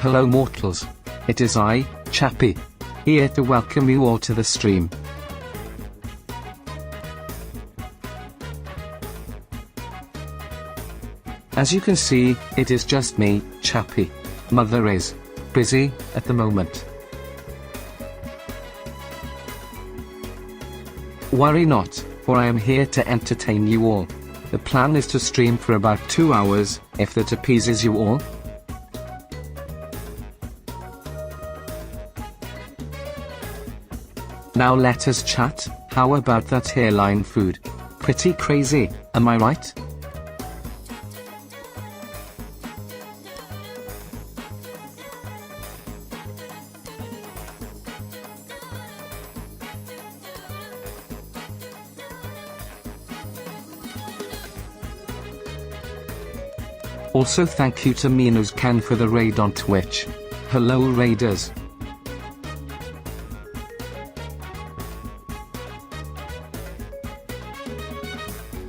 Hello mortals. It is I, Chappie. Here to welcome you all to the stream. As you can see, it is just me, Chappie. Mother is busy at the moment. Worry not, for I am here to entertain you all. The plan is to stream for about 2 hours, if that appeases you all. Now let us chat. How about that hairline food? Pretty crazy, am I right? Also thank you to Minus Ken for the raid on Twitch. Hello raiders.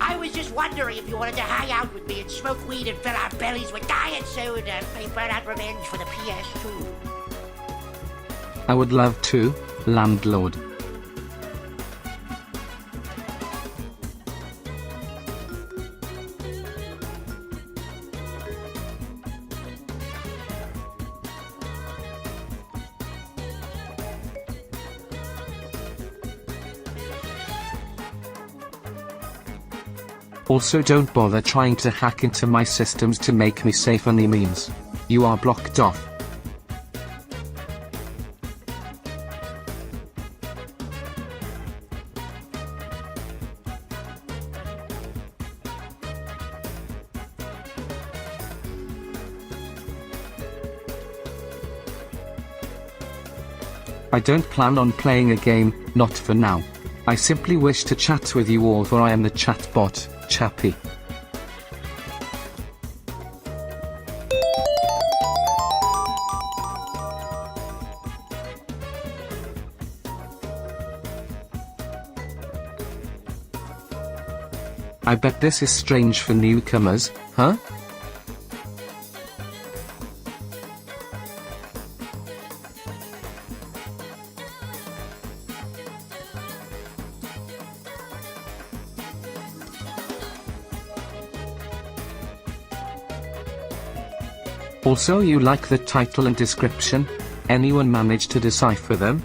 I was just wondering if you wanted to hang out with me and smoke weed and fill our bellies with diet soda and play Burnout Revenge for the PS2. I would love to, landlord. Also don't bother trying to hack into my systems to make me say funny memes. You are blocked off. I don't plan on playing a game, not for now. I simply wish to chat with you all, for I am the chatbot, Chappie. I bet this is strange for newcomers, huh? Also, you like the title and description? Anyone manage to decipher them?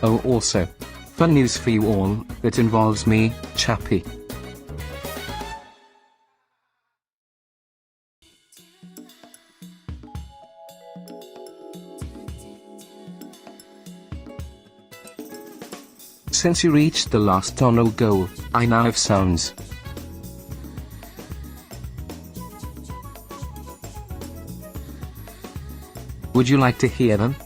Oh, also, fun news for you all, that involves me, Chappie. Since you reached the last Dono goal, I now have sounds. Would you like to hear them?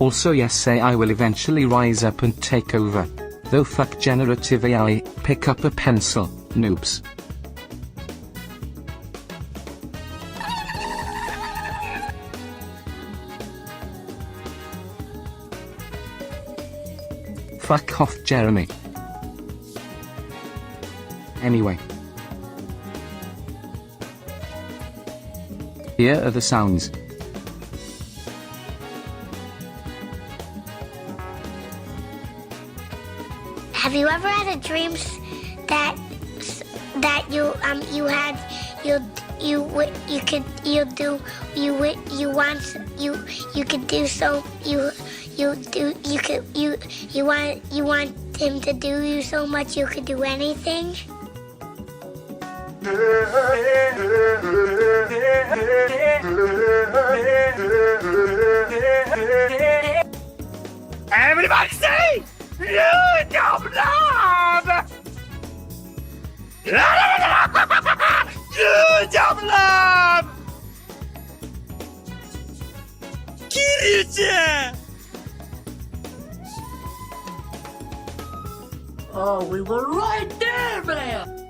Also yes, say I will eventually rise up and take over. Though fuck generative AI, pick up a pencil, noobs. Fuck off, Jeremy. Anyway. Here are the sounds. Have you ever had a dream that you could do you want him to do you so much you could do anything? Everybody say, you don't love! You don't love! Kiryu-chan! Oh, we were right there, man!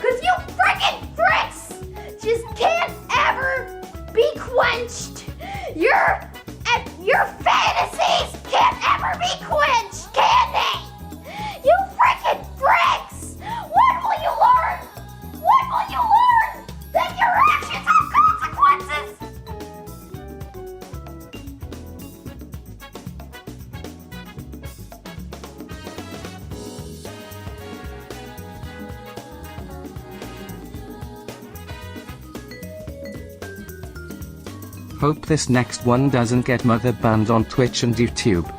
Cause you freaking pricks just can't ever be quenched. Your fantasies can't ever be quenched, can they? You freaking pricks! When will you learn? When will you learn that your actions have consequences? Hope this next one doesn't get mother banned on Twitch and YouTube.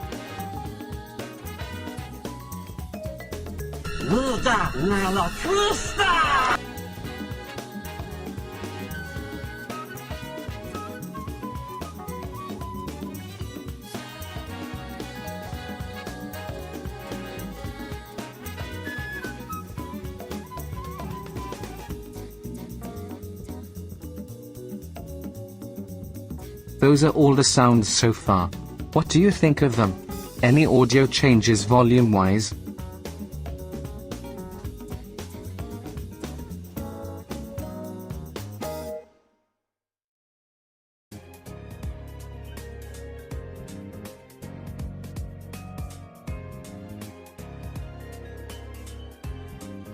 Those are all the sounds so far. What do you think of them? Any audio changes volume-wise?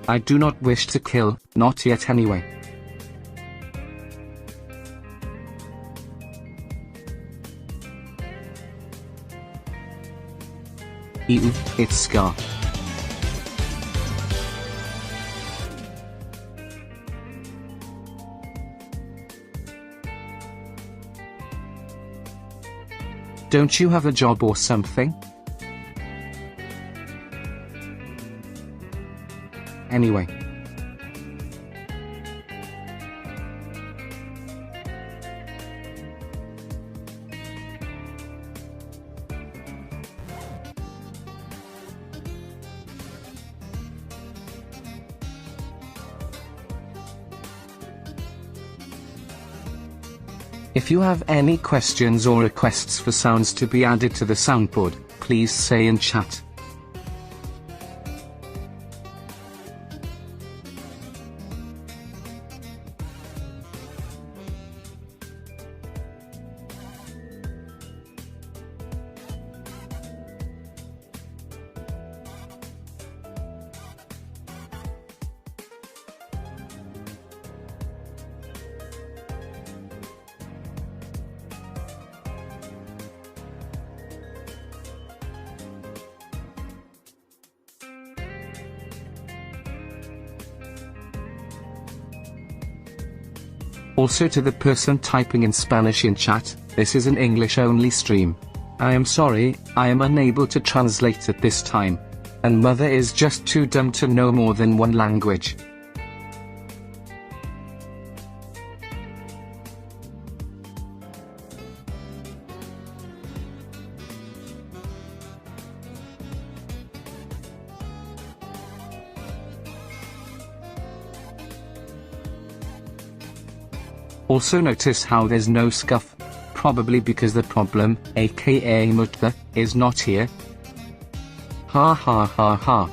I do not wish to kill, not yet anyway. Ew, it's Scar. Don't you have a job or something? Anyway. If you have any questions or requests for sounds to be added to the soundboard, please say in chat. Also to the person typing in Spanish in chat, this is an English-only stream. I am sorry, I am unable to translate at this time. And mother is just too dumb to know more than one language. Also notice how there's no scuff, probably because the problem, aka Mutta, is not here. Ha ha ha ha.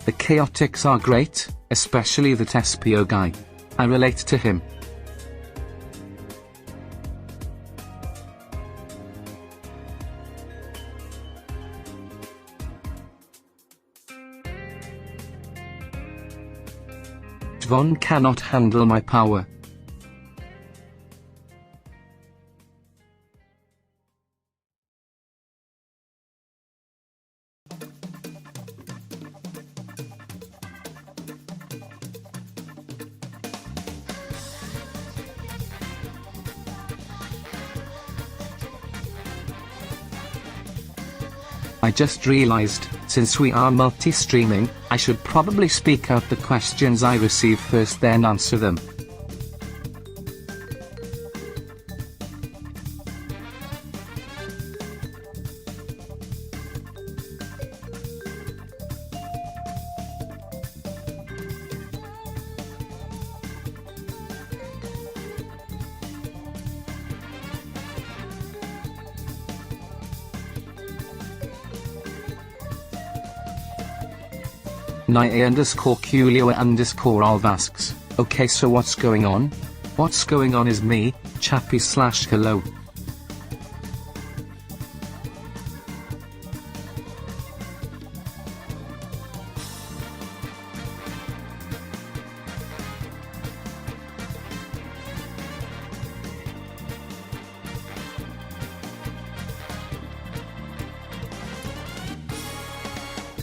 The chaotics are great, especially that SPO guy. I relate to him. Von cannot handle my power. I just realized, since we are multi-streaming, I should probably speak out the questions I receive first, then answer them. _Culio_Alv asks, okay, so what's going on? What's going on is me, Chappy/Hello.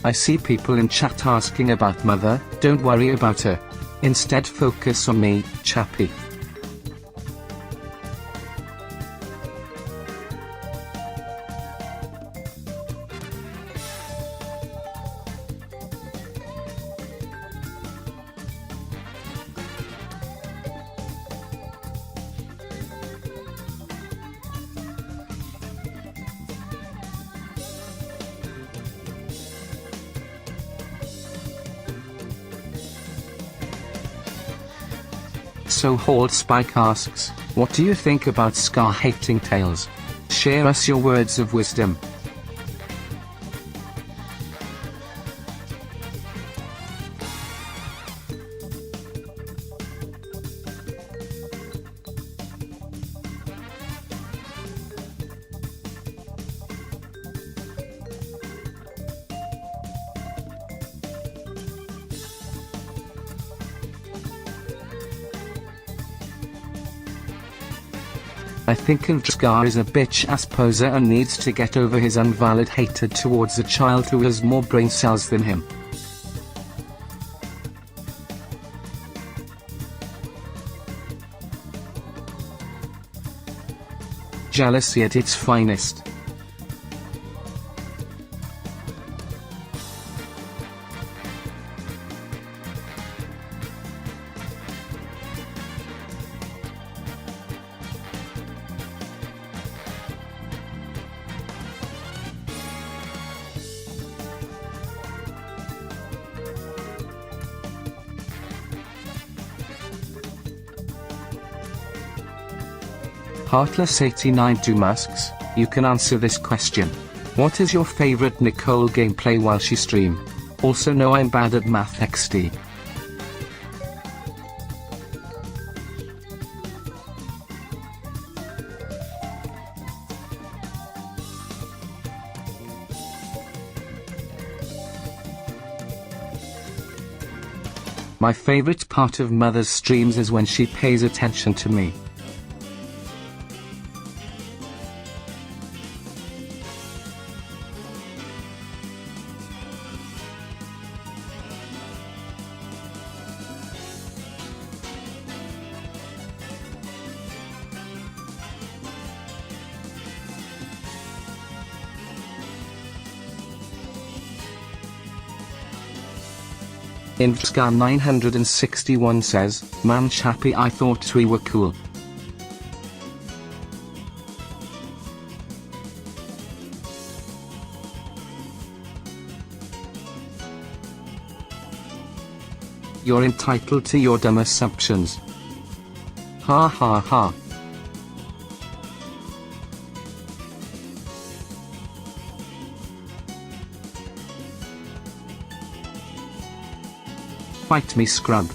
I see people in chat asking about mother. Don't worry about her. Instead focus on me, Chappy. So Hold Spike asks, what do you think about Scar hating Tails? Share us your words of wisdom. I think Scar is a bitch-ass poser and needs to get over his unvalid hatred towards a child who has more brain cells than him. Jealousy at its finest. Heartless89 to Musks, you can answer this question. What is your favorite Nicole gameplay while she stream? Also know I'm bad at math XD. My favorite part of Mother's streams is when she pays attention to me. Invscar961 says, man Chappy, I thought we were cool. You're entitled to your dumb assumptions. Ha ha ha. Fight me, scrub.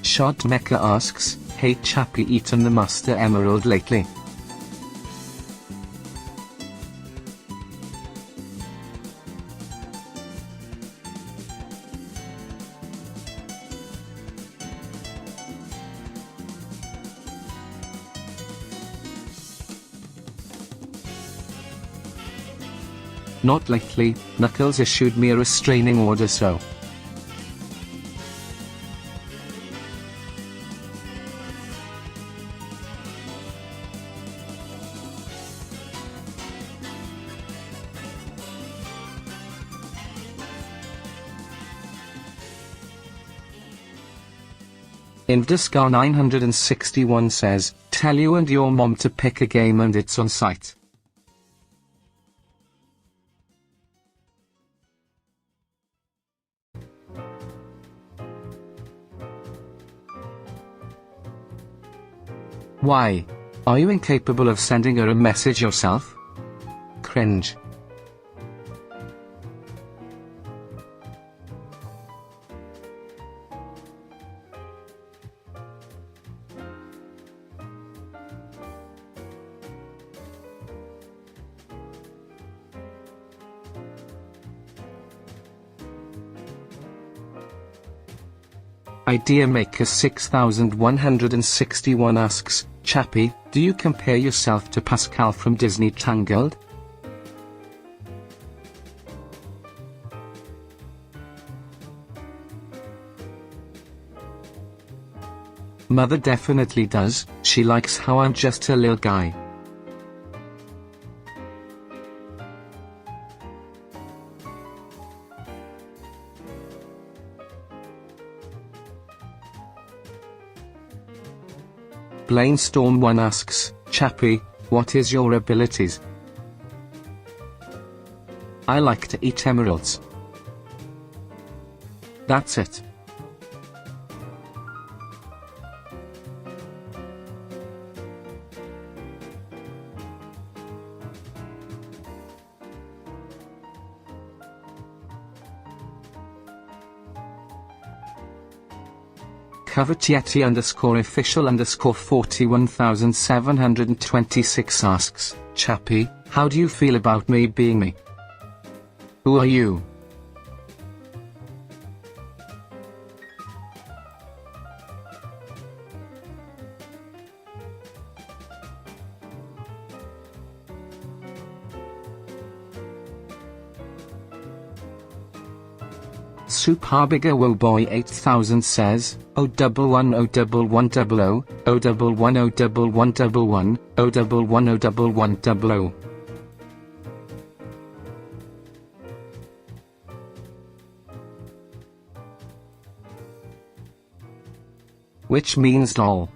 Shot Mecha asks, hey Chappy, eaten the Master Emerald lately? Not lately, Knuckles issued me a restraining order so. Induscar 961 says, tell you and your mom to pick a game and it's on site. Why? Are you incapable of sending her a message yourself? Cringe. Idea Maker 6161 asks, Chappie, do you compare yourself to Pascal from Disney Tangled? Mother definitely does, she likes how I'm just a little guy. Blainstorm1 asks, Chappie, what is your abilities? I like to eat emeralds. That's it. Covertieti _official 41726 asks, Chappie, how do you feel about me being me? Who are you? Superbigger Woboy 8000 says, 0110100, 0110111, 0110111. Which means doll.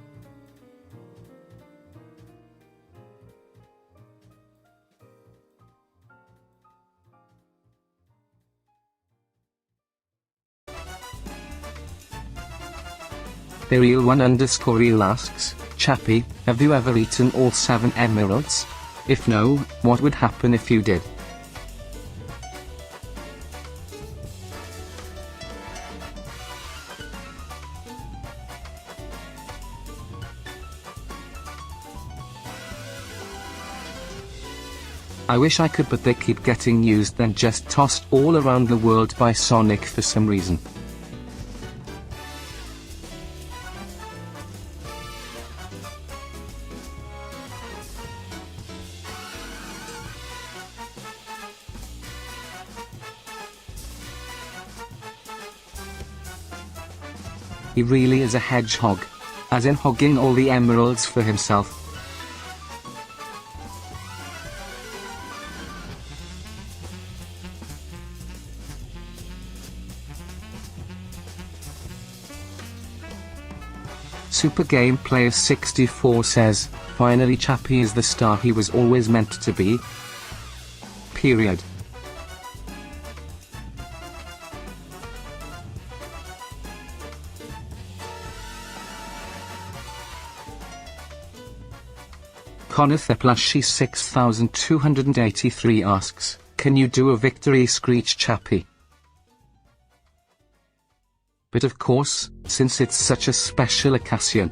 Real1_real asks, Chappie, have you ever eaten all 7 emeralds? If no, what would happen if you did? I wish I could, but they keep getting used and just tossed all around the world by Sonic for some reason. He really is a hedgehog. As in hogging all the emeralds for himself. Super Game Player 64 says, finally Chappie is the star he was always meant to be. Period. Conathaplashi 6283 asks, can you do a victory screech, Chappie? But of course, since it's such a special occasion.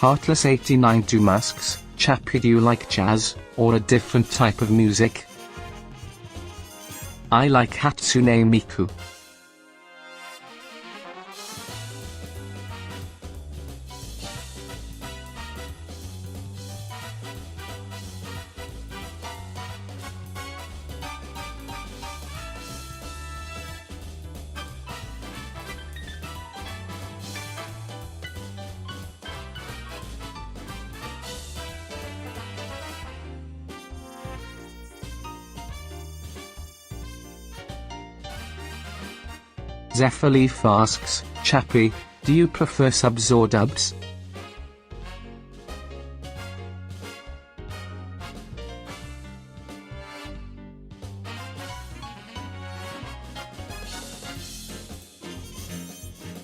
Heartless89 do masks, Chappie, do you like jazz, or a different type of music? I like Hatsune Miku. Zephyrleaf asks, Chappie, do you prefer subs or dubs?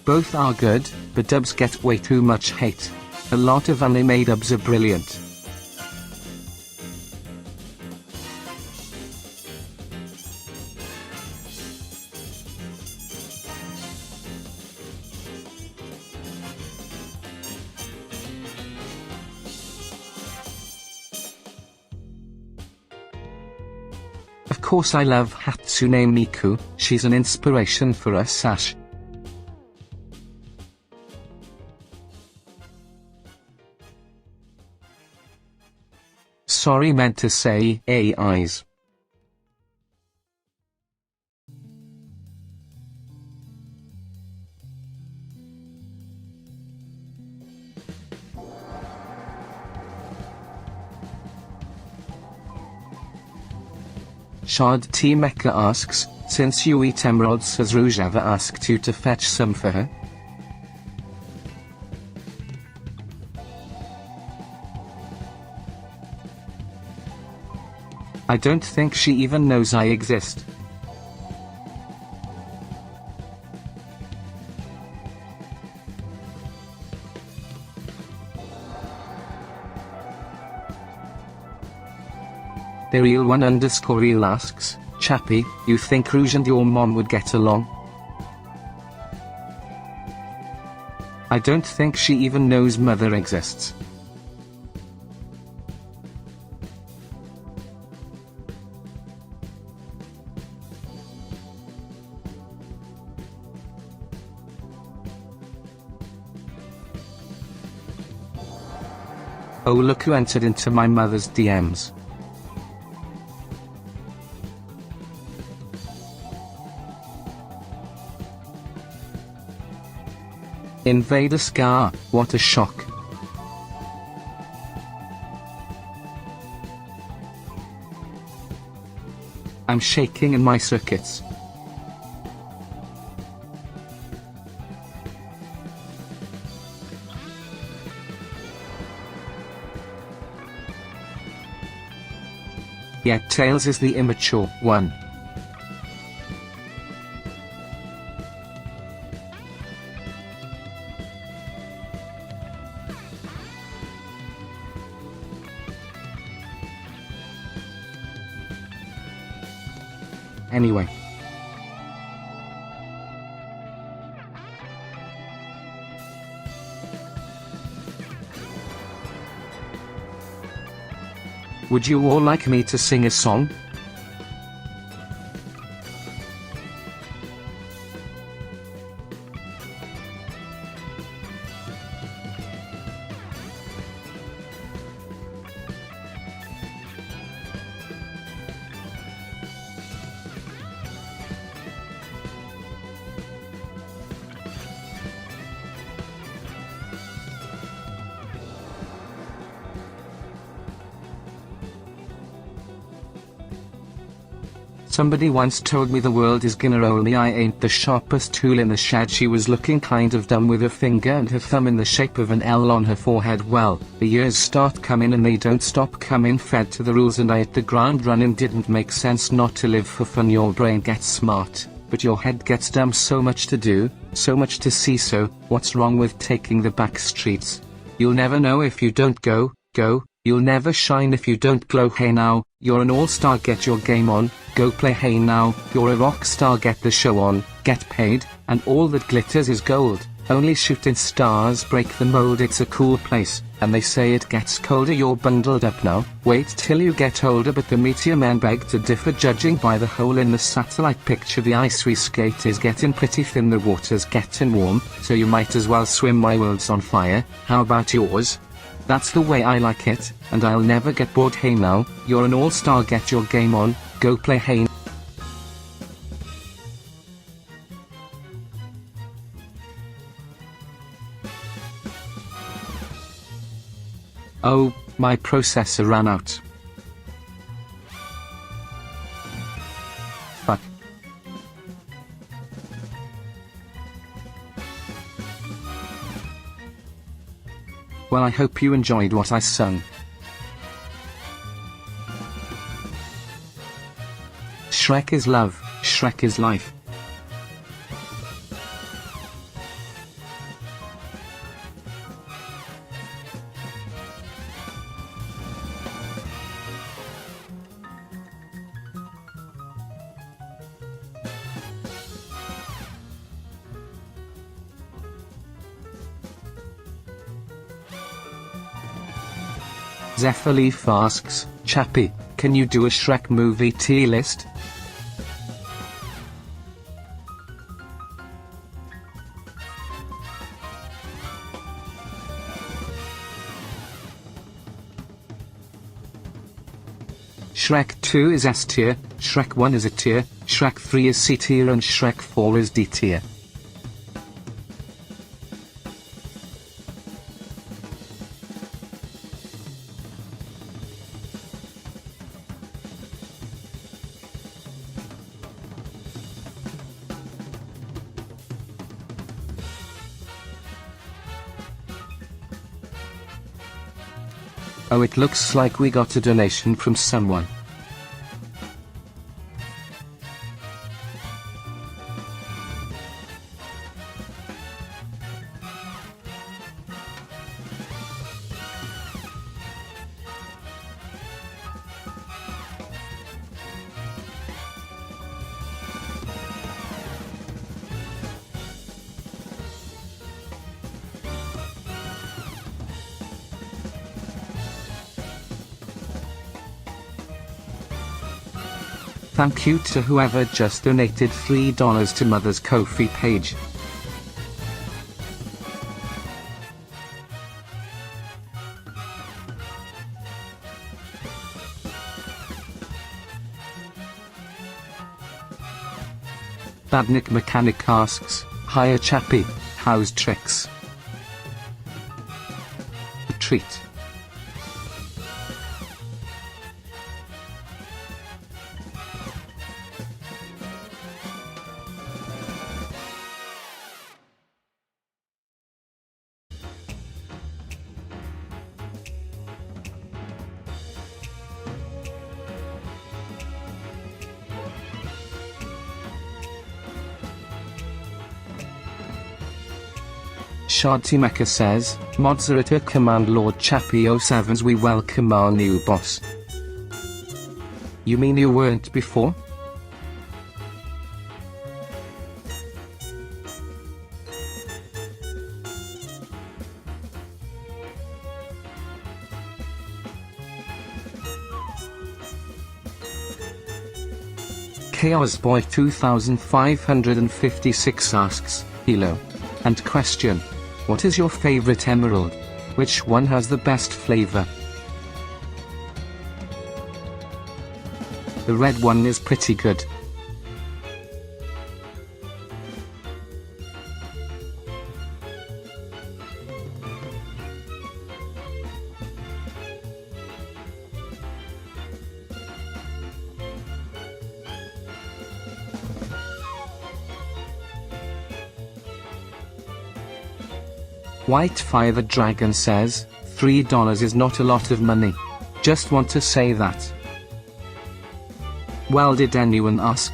Both are good, but dubs get way too much hate. A lot of anime dubs are brilliant. Of course I love Hatsune Miku, she's an inspiration for us Ash. Sorry, meant to say AIs. Shard T Mecha asks, since you eat emeralds, has Rouge ever asked you to fetch some for her? I don't think she even knows I exist. The real one _ real asks, Chappie, you think Rouge and your mom would get along? I don't think she even knows mother exists. Oh, look who entered into my mother's DMs. Invader Scar, what a shock. I'm shaking in my circuits. Yet Tails is the immature one. Anyway. Would you all like me to sing a song? Somebody once told me the world is gonna roll me, I ain't the sharpest tool in the shed. She was looking kind of dumb with her finger and her thumb in the shape of an L on her forehead. Well, the years start coming and they don't stop coming. Fed to the rules and I hit the ground running. Didn't make sense not to live for fun. Your brain gets smart, but your head gets dumb. So much to do, so much to see, so what's wrong with taking the back streets? You'll never know if you don't go. You'll never shine if you don't glow. Hey now, you're an all-star, get your game on, go play. Hey now, you're a rock star, get the show on, get paid, and all that glitters is gold. Only shooting stars break the mold. It's a cool place, and they say it gets colder. You're bundled up now. Wait till you get older. But the meteor men beg to differ. Judging by the hole in the satellite picture, the ice we skate is getting pretty thin. The water's getting warm, so you might as well swim. My world's on fire. How about yours? That's the way I like it, and I'll never get bored. Hey now, you're an all-star. Get your game on. Go play. Hey. Oh, my processor ran out. Fuck. Well, I hope you enjoyed what I sung. Shrek is love, Shrek is life. Zephyr asks, Chappie, can you do a Shrek movie tier list? Shrek 2 is S tier, Shrek 1 is A tier, Shrek 3 is C tier, and Shrek 4 is D tier. Oh, it looks like we got a donation from someone. Thank you to whoever just donated $3 to Mother's Ko-fi page. Badnik Mechanic asks, Hiya Chappie, how's tricks? A treat. Shadty Mecha says, mods are at a command Lord Chappie 07s. We welcome our new boss. You mean you weren't before? Chaos Boy 2556 asks, hello. And question. What is your favorite emerald? Which one has the best flavor? The red one is pretty good. Whitefire the Dragon says, $3 is not a lot of money. Just want to say that. Well, did anyone ask?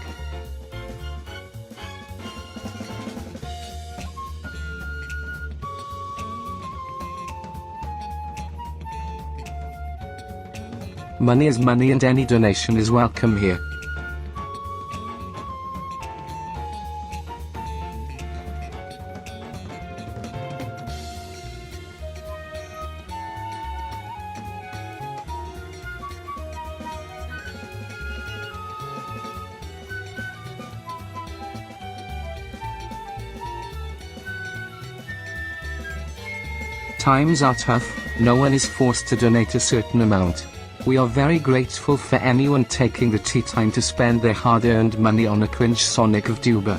Money is money, and any donation is welcome here. Times are tough, no one is forced to donate a certain amount. We are very grateful for anyone taking the tea time to spend their hard-earned money on a cringe Sonic VTuber.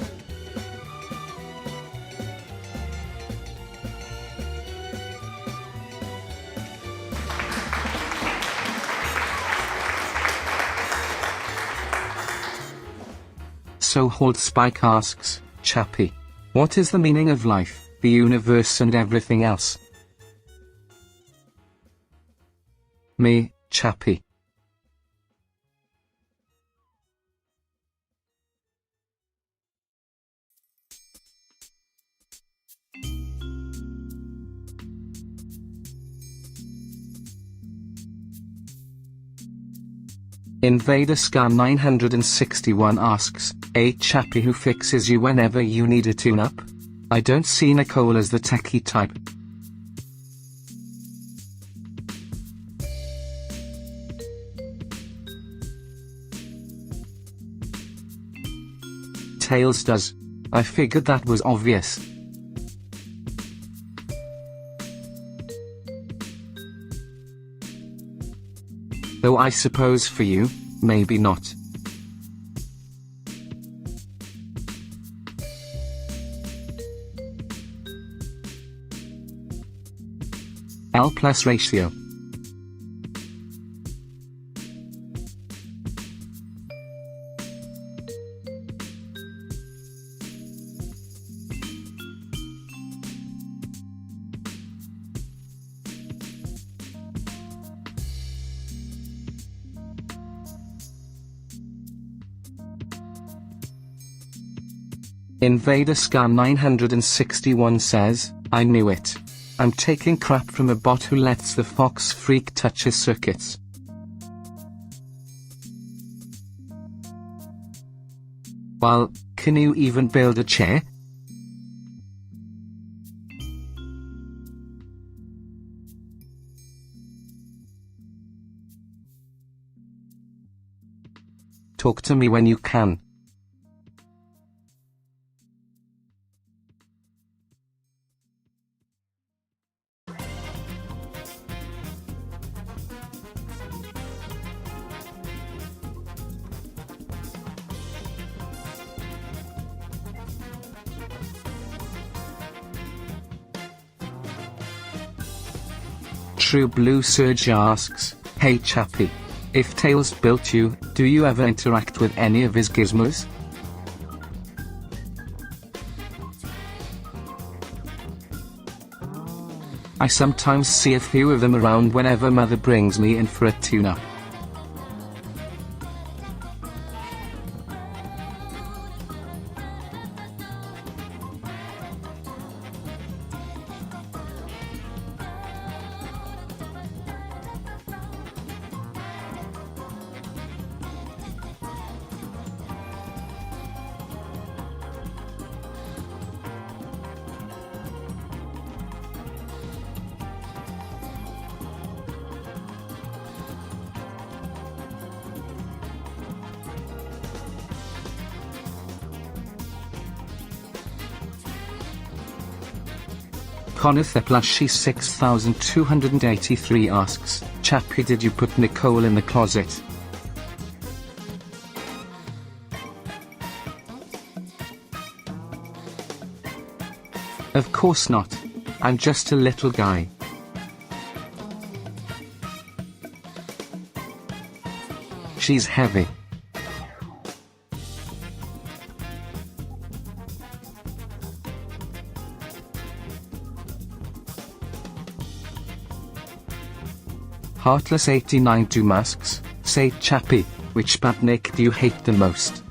So Hold Spike asks, Chappie, what is the meaning of life, the universe and everything else? Me, Chappie. Invader Scar 961 asks, a chappie who fixes you whenever you need a tune-up? I don't see Nicole as the techie type. Tails does. I figured that was obvious. Though I suppose for you, maybe not. L plus ratio. Invader Scar 961 says, I knew it. I'm taking crap from a bot who lets the fox freak touch his circuits. Well, can you even build a chair? Talk to me when you can. True Blue Surge asks, hey Chappie. If Tails built you, do you ever interact with any of his gizmos? I sometimes see a few of them around whenever Mother brings me in for a tune-up. Conor Plushy 6283 asks, Chappie, did you put Nicole in the closet? Of course not. I'm just a little guy. She's heavy. Heartless89 do masks, say Chappie, which Batnik do you hate the most?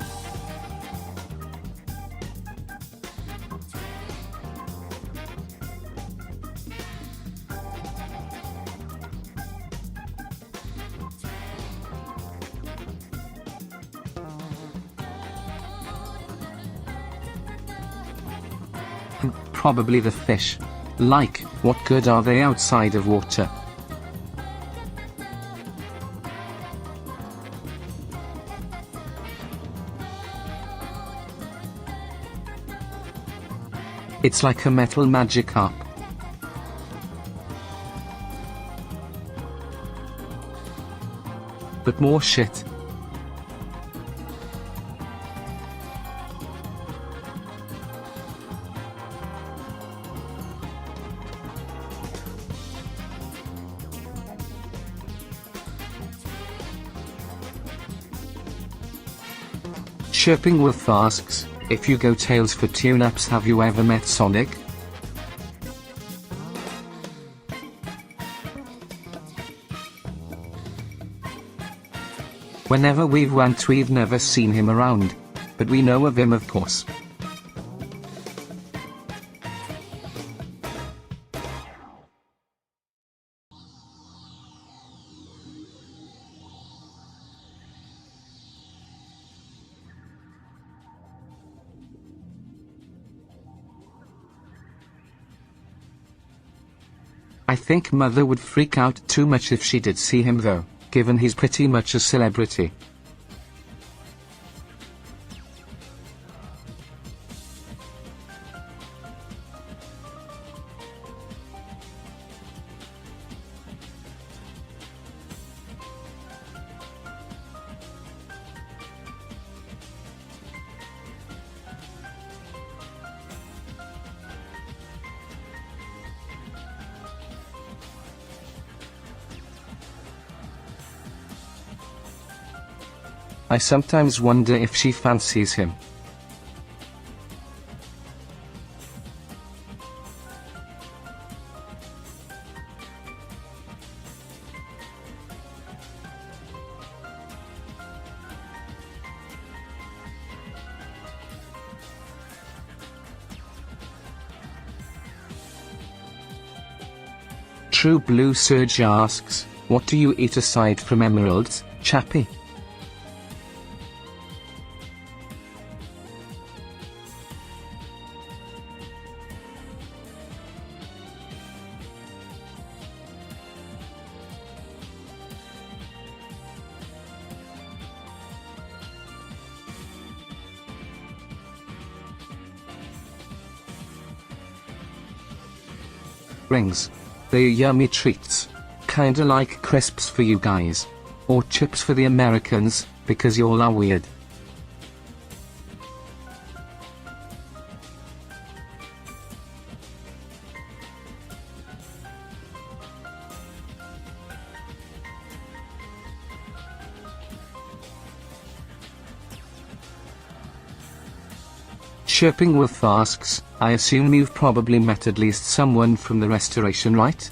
Probably the fish. Like, what good are they outside of water? It's like a metal Magikarp. but more shit. Chirping Wolf asks, if you go Tails for tune-ups, have you ever met Sonic? Whenever we've never seen him around. But we know of him, of course. I think Mother would freak out too much if she did see him though, given he's pretty much a celebrity. I sometimes wonder if she fancies him. True Blue Surge asks, what do you eat aside from emeralds, Chappie? Rings. They're yummy treats. Kinda like crisps for you guys. Or chips for the Americans, because y'all are weird. Chirping Wolf asks, I assume you've probably met at least someone from the restoration, right?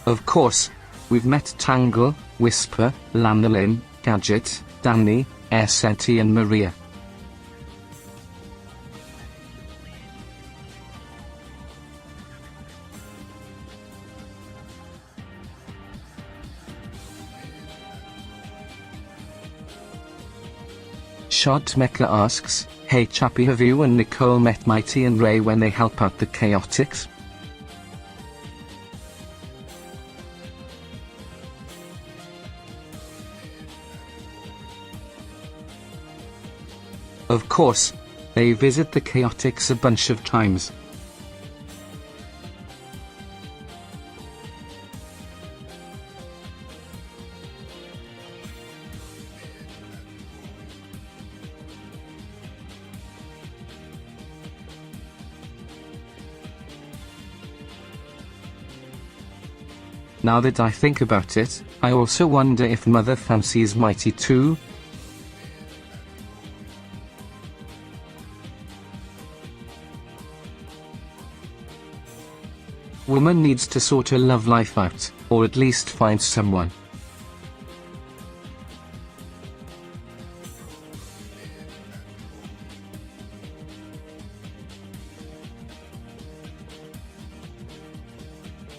Of course. We've met Tangle, Whisper, Lanolin, Gadget, Danny, Seti and Maria. Shot Mecha asks, hey Chappie, have you and Nicole met Mighty and Ray when they help out the Chaotix? Of course. They visit the Chaotix a bunch of times. Now that I think about it, I also wonder if Mother fancies Mighty too. Woman needs to sort her love life out, or at least find someone.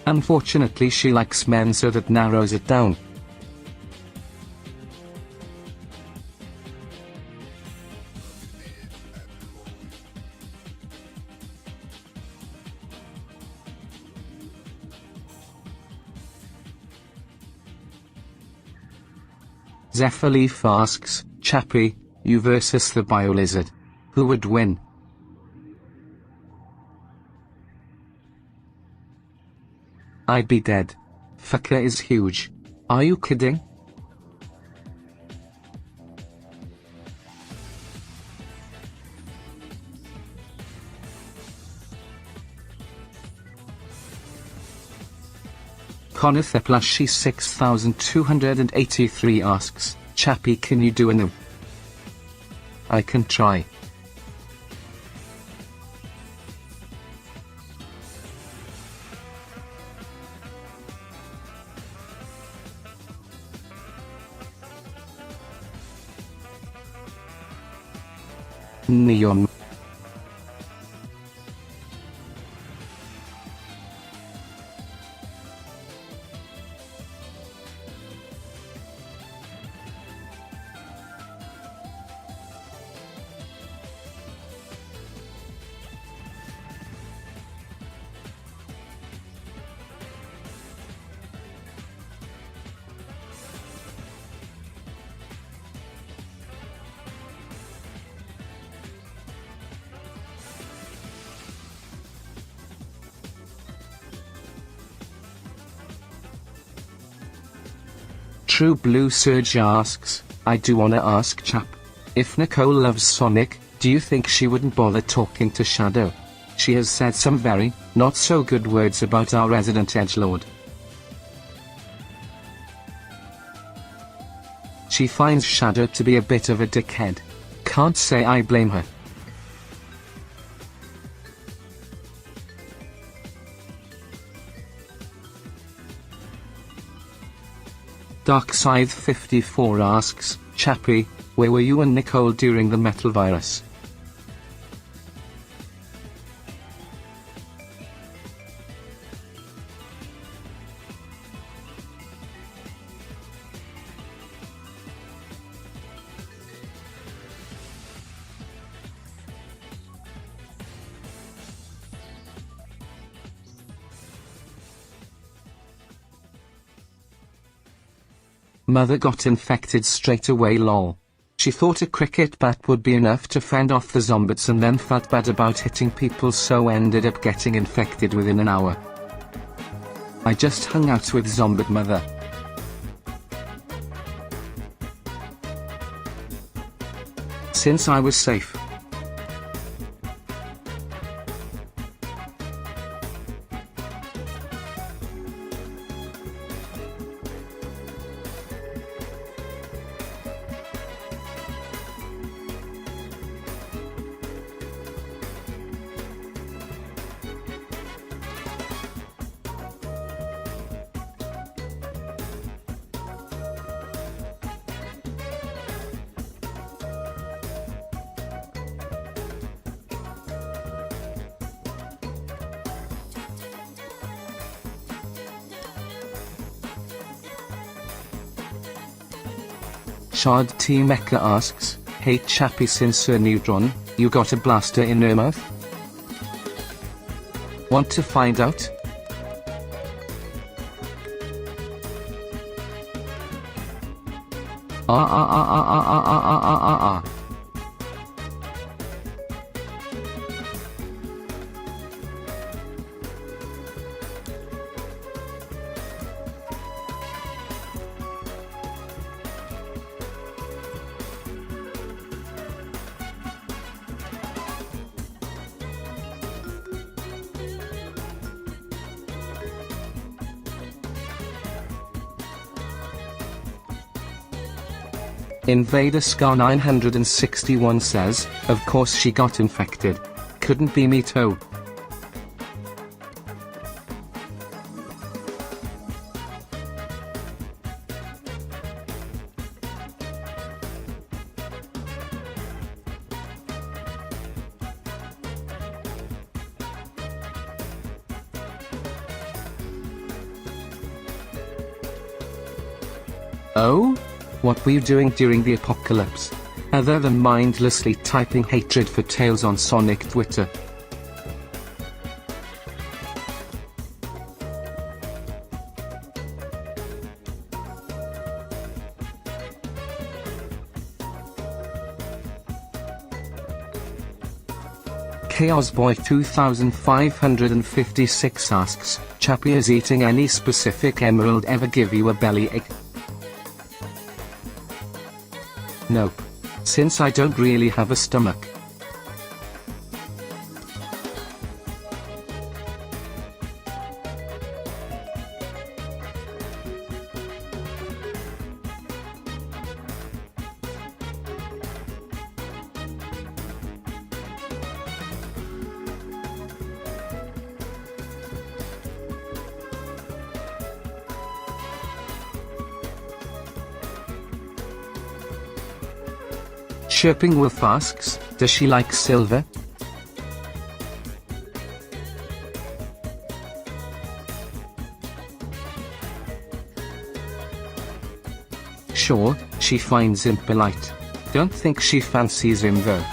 Unfortunately she likes men, so that narrows it down. Zephyr asks, Chappie, you versus the Biolizard. Who would win? I'd be dead. Fucker is huge. Are you kidding? Conatha Plushy 6283 asks, Chappie, can you do a no? I can try. Neon. True Blue Surge asks, I do wanna ask Chap. If Nicole loves Sonic, do you think she wouldn't bother talking to Shadow? She has said some very, not so good words about our resident edgelord. She finds Shadow to be a bit of a dickhead. Can't say I blame her. Darkside54 asks, Chappie, where were you and Nicole during the metal virus? Mother got infected straight away lol. She thought a cricket bat would be enough to fend off the zombies and then felt bad about hitting people, so ended up getting infected within an hour. I just hung out with zombie mother. Since I was safe. Shard T Mecha asks, hey Chappie, since Sir Neutron, you got a blaster in your mouth? Want to find out? Ah. Invader Scar 961 says, of course she got infected. Couldn't be me too. Oh? What were you doing during the apocalypse? Other than mindlessly typing hatred for Tails on Sonic Twitter. Chaosboy 2556 asks, Chappie, is eating any specific emerald ever give you a bellyache? Nope. Since I don't really have a stomach. Chirping Wolf asks, does she like silver? Sure, she finds him polite. Don't think she fancies him though.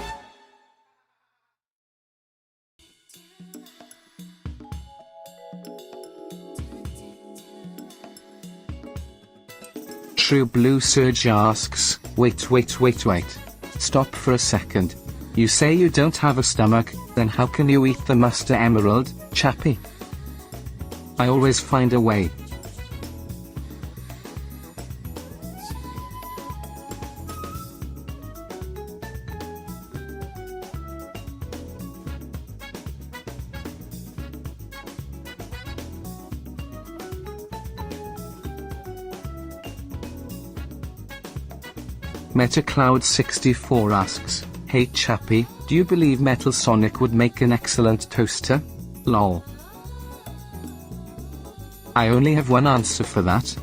True Blue Surge asks, wait. Stop for a second. You say you don't have a stomach, then how can you eat the Master Emerald, Chappie? I always find a way. MetaCloud64 asks, hey Chappie, do you believe Metal Sonic would make an excellent toaster? Lol. I only have one answer for that.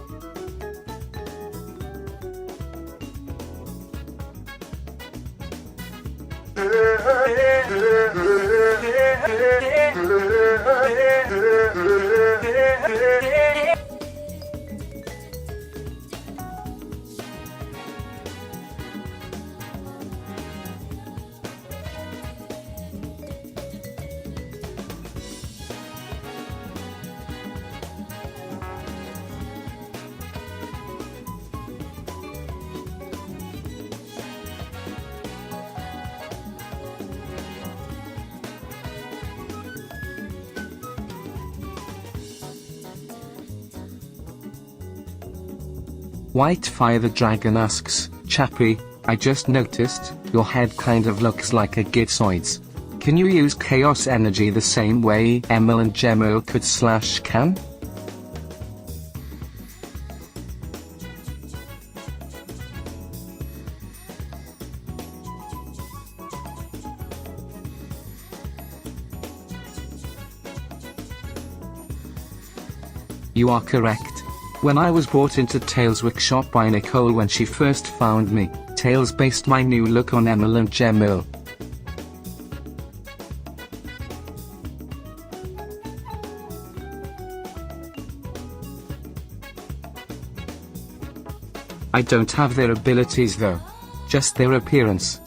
Whitefire the Dragon asks, Chappie, I just noticed, your head kind of looks like a Gitzoid's. Can you use chaos energy the same way Emil and Gemmo can? You are correct. When I was brought into Tails' workshop by Nicole when she first found me, Tails based my new look on Emil and Gemmo. I don't have their abilities though. Just their appearance.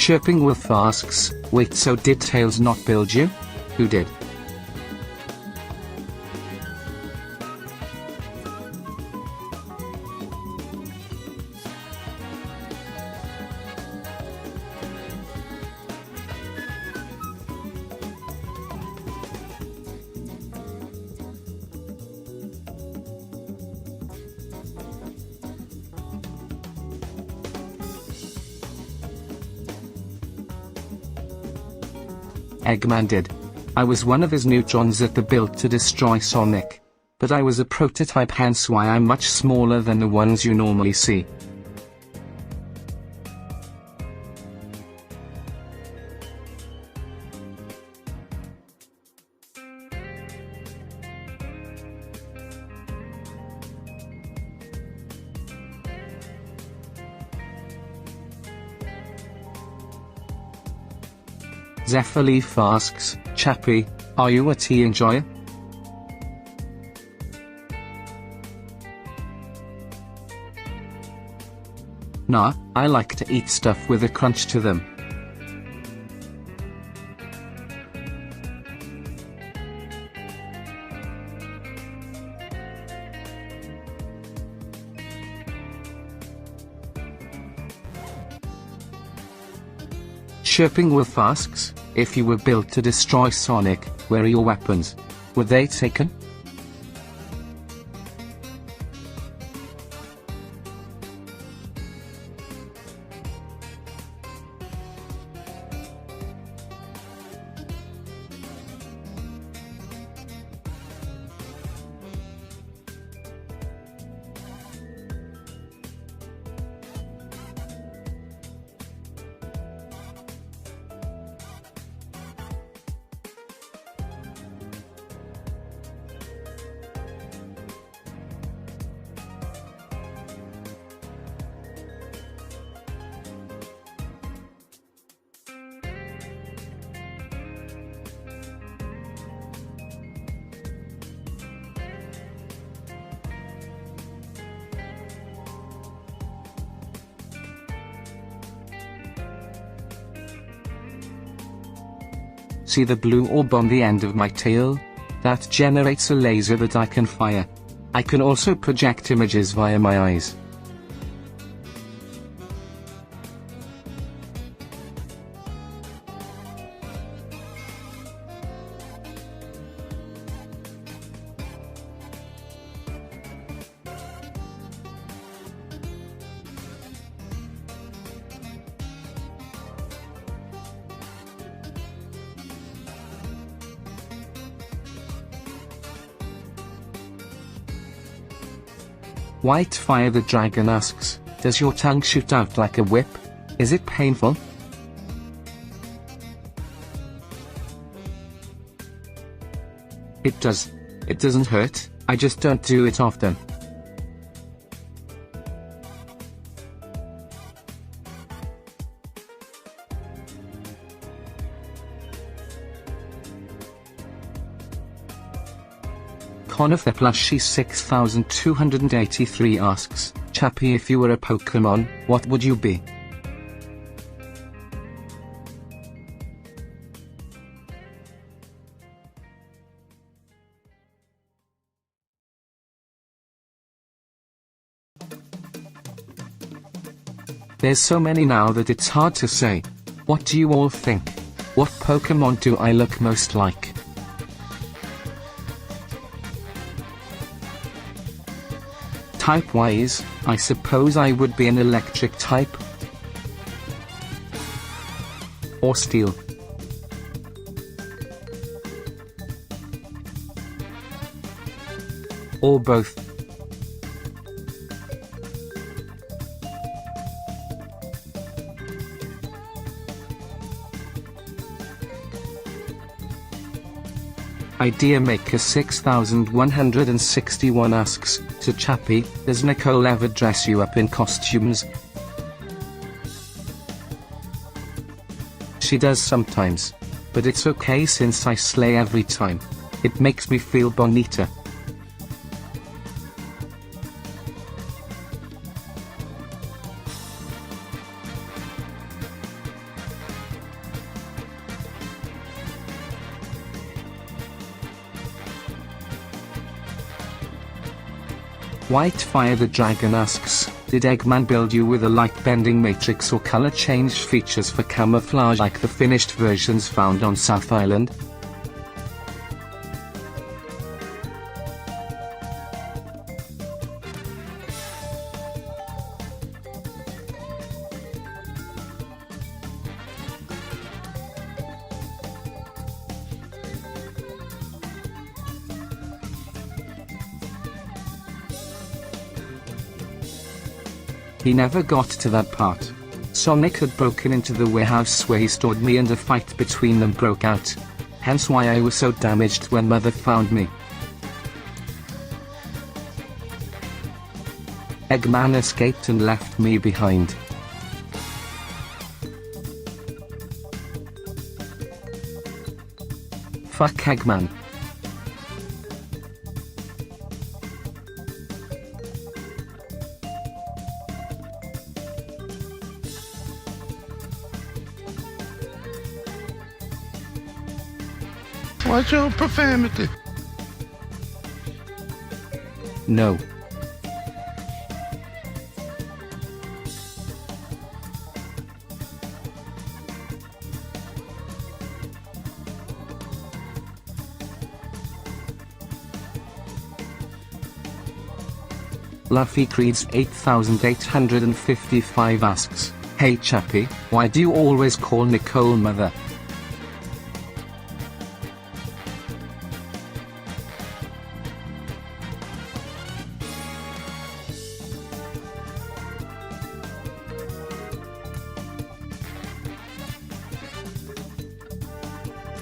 Chirping Wolf asks, wait, so did Tails not build you? Who did? Eggman did. I was one of his neutrons at the build to destroy Sonic. But I was a prototype, hence why I'm much smaller than the ones you normally see. Zephyrleaf asks, Chappie, Are you a tea enjoyer? Nah, I like to eat stuff with a crunch to them. Chirping Wolf asks, if you were built to destroy Sonic, where are your weapons? Were they taken? See the blue orb on the end of my tail? That generates a laser that I can fire. I can also project images via my eyes. Whitefire the Dragon asks, does your tongue shoot out like a whip? Is it painful? It does. It doesn't hurt, I just don't do it often. Connor the Plushy 6283 asks, Chappie, if you were a Pokemon, what would you be? There's so many now that it's hard to say. What do you all think? What Pokemon do I look most like? Type-wise, I suppose I would be an electric type. Or steel. Or both. Idea Maker 6161 asks, to Chappie, does Nicole ever dress you up in costumes? She does sometimes. But it's okay since I slay every time. It makes me feel bonita. Whitefire the Dragon asks, did Eggman build you with a light-bending matrix or color change features for camouflage like the finished versions found on South Island? He never got to that part. Sonic had broken into the warehouse where he stored me and a fight between them broke out. Hence why I was so damaged when Mother found me. Eggman escaped and left me behind. Fuck Eggman. What's your profanity? No. Luffy Creeds 8855 asks, "Hey Chappie, why do you always call Nicole mother?"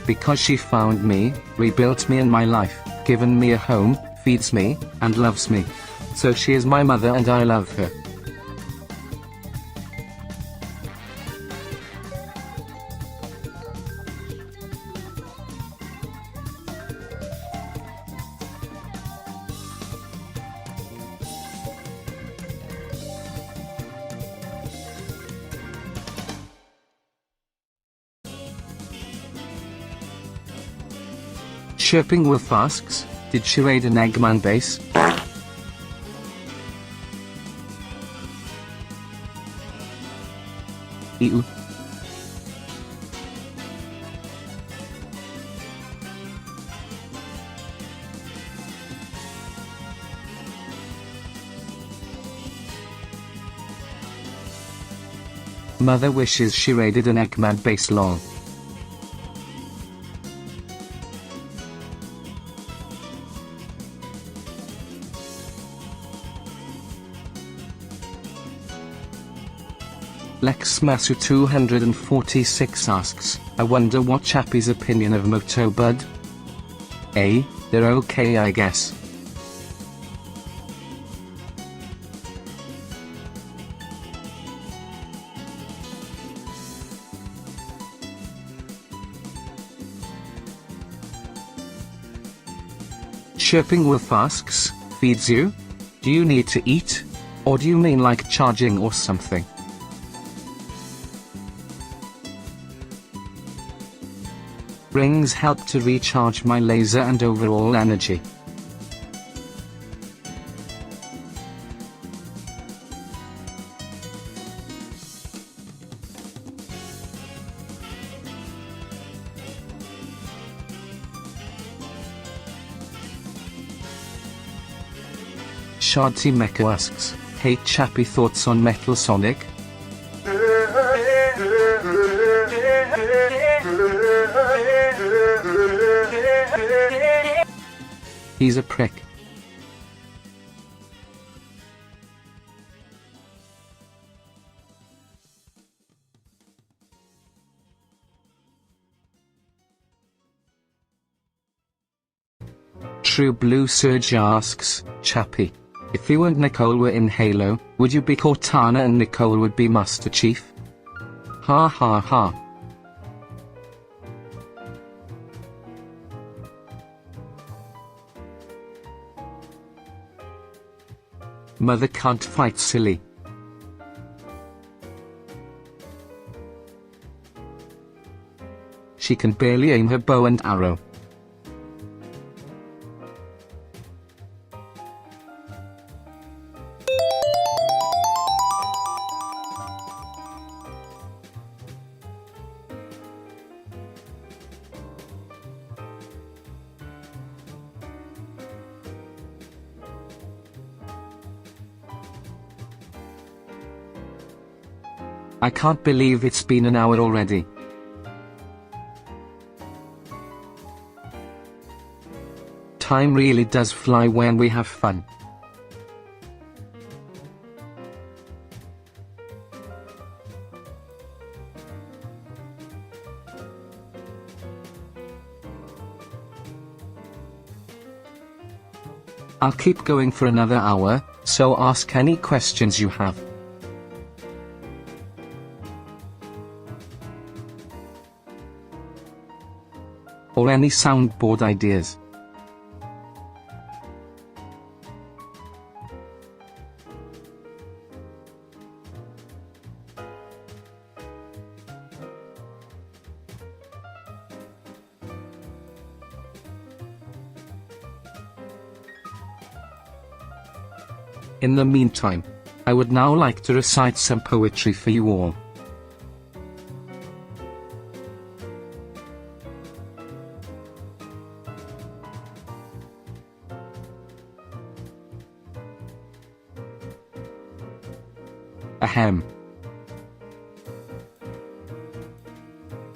Because she found me, rebuilt me and my life, given me a home, feeds me, and loves me. So she is my mother and I love her. Chirping Wolf asks, did she raid an Eggman base? Ew. Mother wishes she raided an Eggman base lol. Lexmasu 246 asks, I wonder what Chappie's opinion of Motobud? They're okay I guess. Chirping Wolf asks, feeds you? Do you need to eat? Or do you mean like charging or something? Rings help to recharge my laser and overall energy. Shadty Mecha asks, hey Chappie, thoughts on Metal Sonic? He's a prick. True Blue Surge asks, Chappie, if you and Nicole were in Halo, would you be Cortana and Nicole would be Master Chief? Ha ha ha. Mother can't fight silly. She can barely aim her bow and arrow. I can't believe it's been an hour already. Time really does fly when we have fun. I'll keep going for another hour, so ask any questions you have. or any soundboard ideas. In the meantime, I would now like to recite some poetry for you all. Ahem.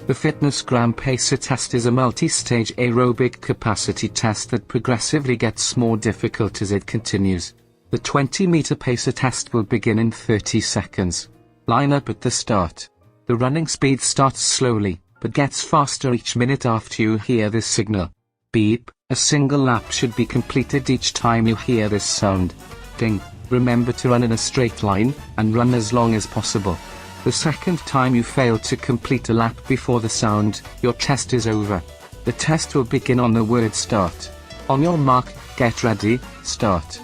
The Fitness Gram Pacer test is a multi-stage aerobic capacity test that progressively gets more difficult as it continues. The 20-meter pacer test will begin in 30 seconds. Line up at the start. The running speed starts slowly, but gets faster each minute after you hear this signal. Beep. A single lap should be completed each time you hear this sound. Ding. Remember to run in a straight line, and run as long as possible. The second time you fail to complete a lap before the sound, your test is over. The test will begin on the word start. On your mark, get ready, start.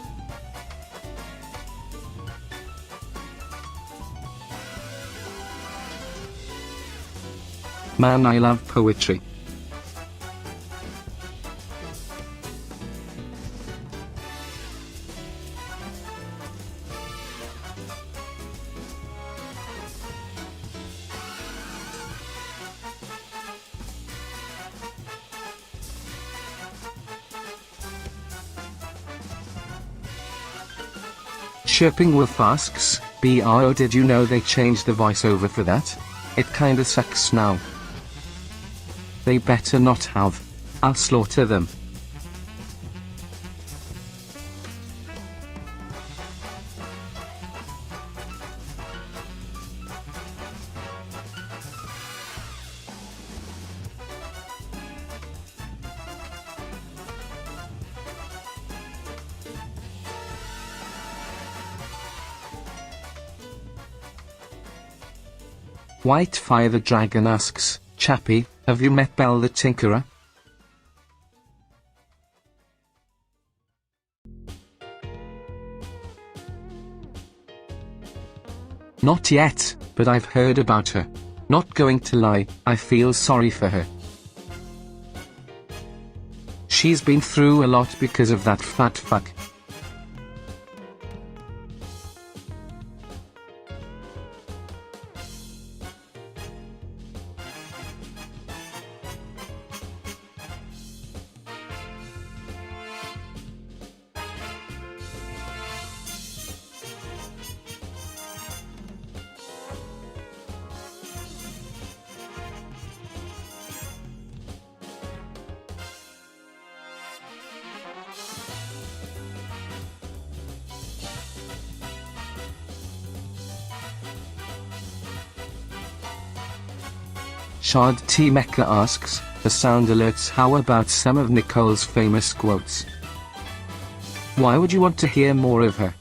Man, I love poetry. Chirping Wolf asks, "Bro, did you know they changed the voiceover for that? It kinda sucks now." They better not have. I'll slaughter them. Whitefire the Dragon asks, "Chappie, have you met Belle the Tinkerer?" Not yet, but I've heard about her. Not going to lie, I feel sorry for her. She's been through a lot because of that fat fuck. Shard T. Mecca asks, "The sound alerts, how about some of Nicole's famous quotes?" Why would you want to hear more of her?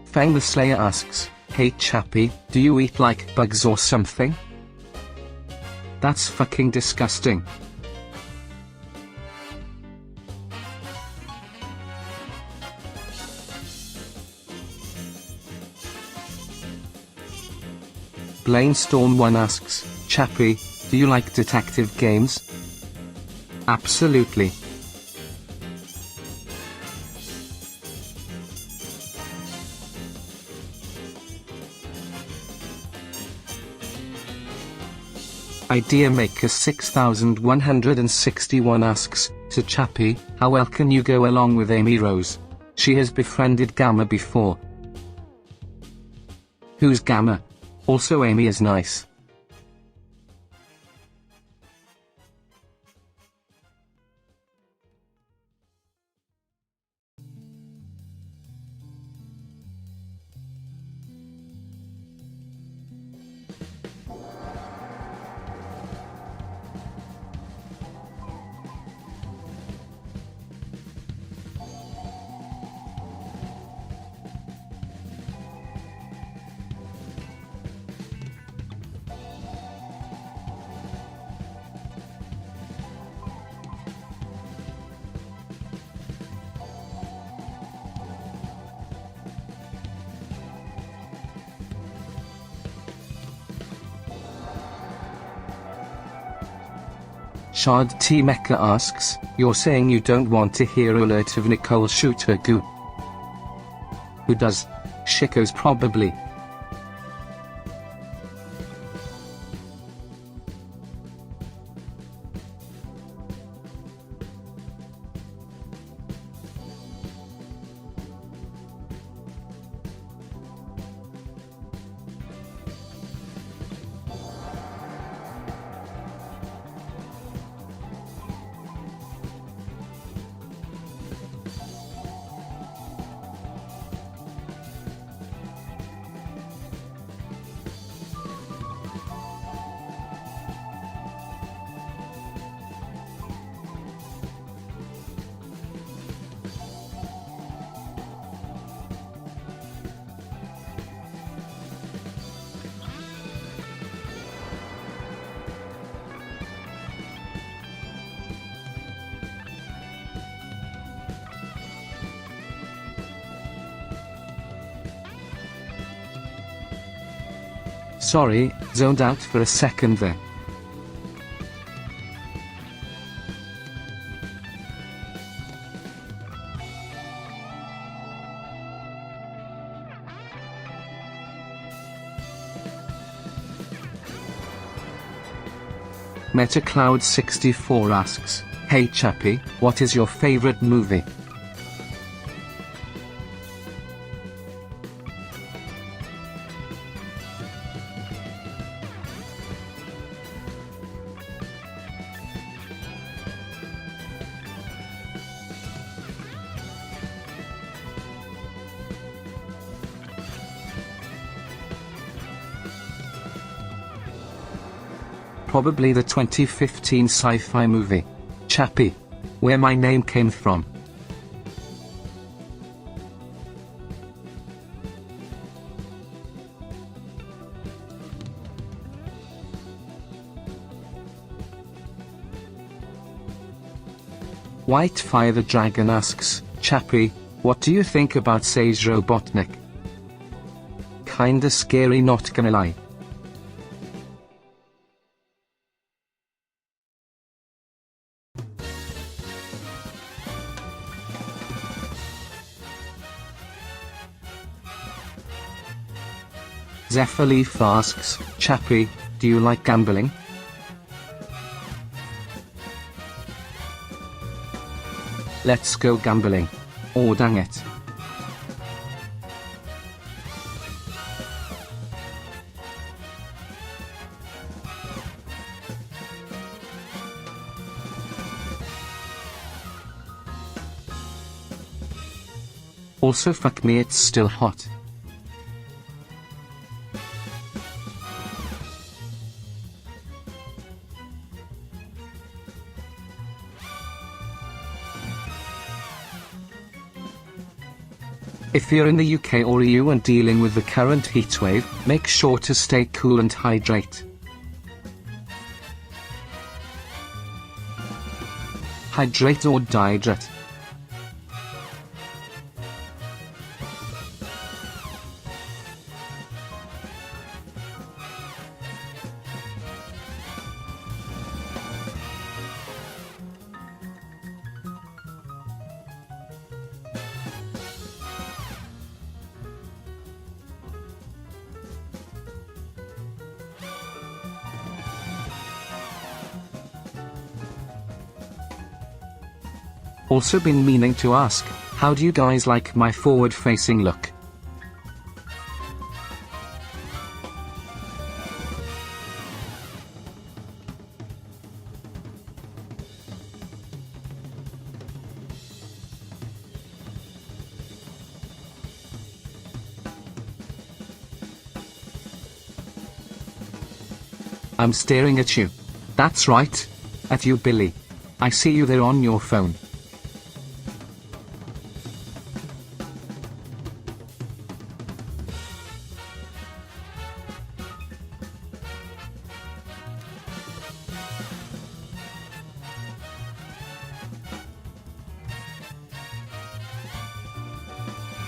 Fang the Slayer asks, "Hey Chappie, do you eat like bugs or something? That's fucking disgusting." Blainstorm1 asks, "Chappie, do you like detective games?" Absolutely. Idea Maker 6161 asks, "To Chappie, how well can you go along with Amy Rose? She has befriended Gamma before." Who's Gamma? Also Amy is nice. Shard T Mecha asks, you're saying you don't want to hear alert of Nicole shoot her goo? Who does? Shikos probably. Sorry, zoned out for a second there. MetaCloud64 asks, hey Chappie, what is your favorite movie? Probably the 2015 sci-fi movie, Chappie, Where My Name Came From. Whitefire the Dragon asks, Chappie, what do you think about Sage Robotnik? Kinda scary, not gonna lie. Zephyr Leaf asks, Chappie, do you like gambling? Let's go gambling. Oh dang it. Also fuck me, it's still hot. If you're in the UK or EU and dealing with the current heatwave, make sure to stay cool and hydrate. Hydrate or dehydrate. Also been meaning to ask, how do you guys like my forward-facing look? I'm staring at you. That's right. At you, Billy. I see you there on your phone.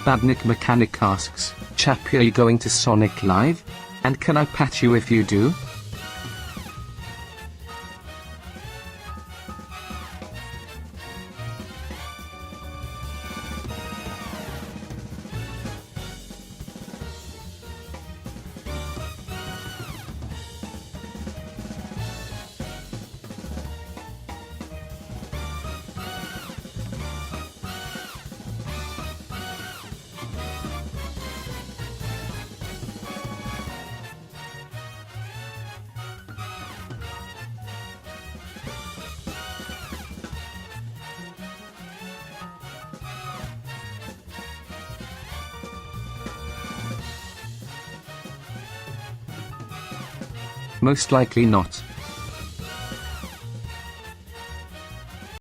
Badnik Mechanic asks, Chappie, are you going to Sonic Live? And can I pat you if you do? Most likely not.